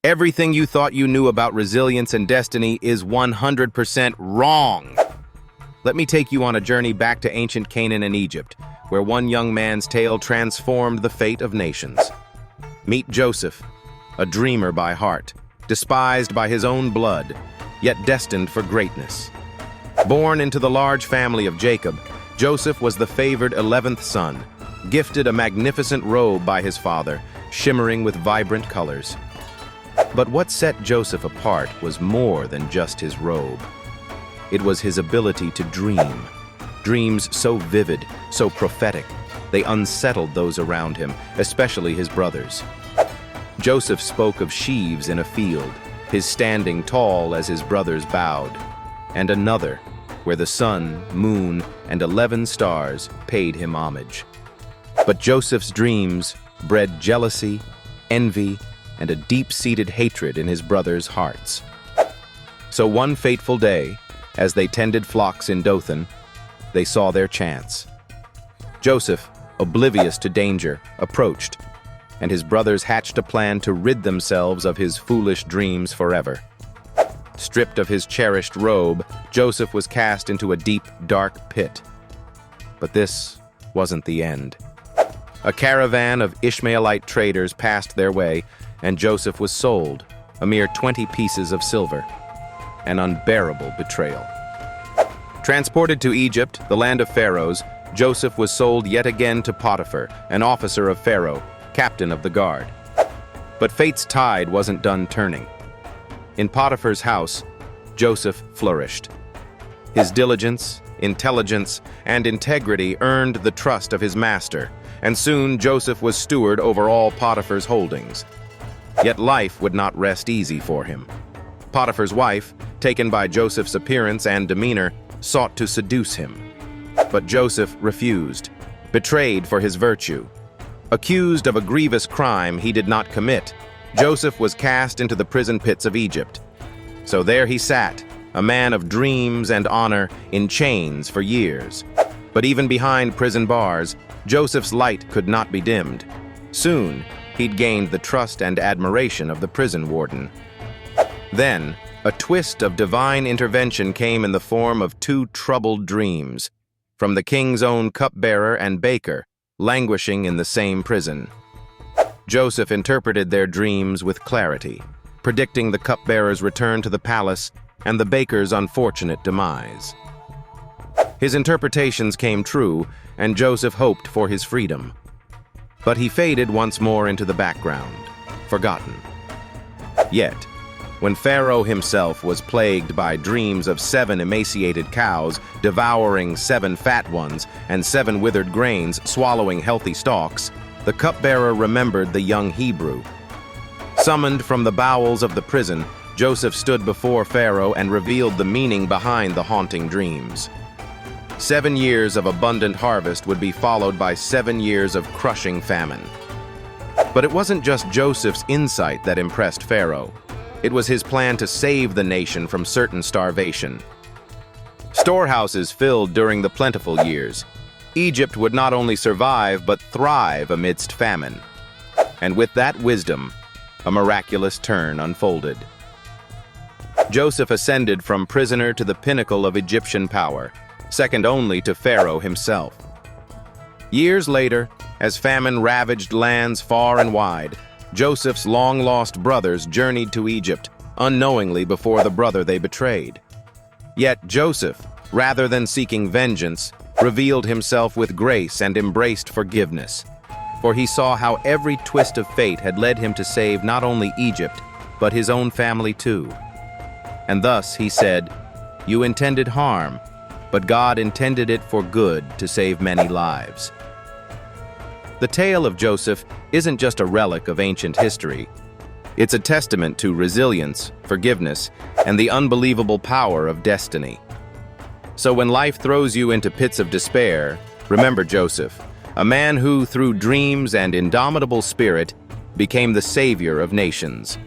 Everything you thought you knew about resilience and destiny is 100% wrong. Let me take you on a journey back to ancient Canaan and Egypt, where one young man's tale transformed the fate of nations. Meet Joseph, a dreamer by heart, despised by his own blood, yet destined for greatness. Born into the large family of Jacob, Joseph was the favored 11th son, gifted a magnificent robe by his father, shimmering with vibrant colors. But what set Joseph apart was more than just his robe. It was his ability to dream. Dreams so vivid, so prophetic, they unsettled those around him, especially his brothers. Joseph spoke of sheaves in a field, his standing tall as his brothers bowed, and another, where the sun, moon, and 11 stars paid him homage. But Joseph's dreams bred jealousy, envy, and a deep-seated hatred in his brothers' hearts. So one fateful day, as they tended flocks in Dothan, they saw their chance. Joseph, oblivious to danger, approached, and his brothers hatched a plan to rid themselves of his foolish dreams forever. Stripped of his cherished robe, Joseph was cast into a deep, dark pit. But this wasn't the end. A caravan of Ishmaelite traders passed their way, and Joseph was sold, a mere 20 pieces of silver. An unbearable betrayal. Transported to Egypt, the land of pharaohs, Joseph was sold yet again to Potiphar, an officer of Pharaoh, captain of the guard. But fate's tide wasn't done turning. In Potiphar's house, Joseph flourished. His diligence, intelligence, and integrity earned the trust of his master, and soon Joseph was steward over all Potiphar's holdings. Yet life would not rest easy for him. Potiphar's wife, taken by Joseph's appearance and demeanor, sought to seduce him. But Joseph refused, betrayed for his virtue. Accused of a grievous crime he did not commit, Joseph was cast into the prison pits of Egypt. So there he sat, a man of dreams and honor, in chains for years. But even behind prison bars, Joseph's light could not be dimmed. Soon, he'd gained the trust and admiration of the prison warden. Then, a twist of divine intervention came in the form of two troubled dreams, from the king's own cupbearer and baker, languishing in the same prison. Joseph interpreted their dreams with clarity, predicting the cupbearer's return to the palace and the baker's unfortunate demise. His interpretations came true, and Joseph hoped for his freedom. But he faded once more into the background, forgotten. Yet, when Pharaoh himself was plagued by dreams of 7 emaciated cows devouring 7 fat ones and 7 withered grains swallowing healthy stalks, the cupbearer remembered the young Hebrew. Summoned from the bowels of the prison, Joseph stood before Pharaoh and revealed the meaning behind the haunting dreams. 7 years of abundant harvest would be followed by 7 years of crushing famine. But it wasn't just Joseph's insight that impressed Pharaoh. It was his plan to save the nation from certain starvation. Storehouses filled during the plentiful years, Egypt would not only survive but thrive amidst famine. And with that wisdom, a miraculous turn unfolded. Joseph ascended from prisoner to the pinnacle of Egyptian power, second only to Pharaoh himself. Years later, as famine ravaged lands far and wide, Joseph's long-lost brothers journeyed to Egypt, unknowingly before the brother they betrayed. Yet Joseph, rather than seeking vengeance, revealed himself with grace and embraced forgiveness. For he saw how every twist of fate had led him to save not only Egypt, but his own family too. And thus he said, "You intended harm, but God intended it for good to save many lives." The tale of Joseph isn't just a relic of ancient history. It's a testament to resilience, forgiveness, and the unbelievable power of destiny. So when life throws you into pits of despair, remember Joseph, a man who, through dreams and indomitable spirit, became the savior of nations.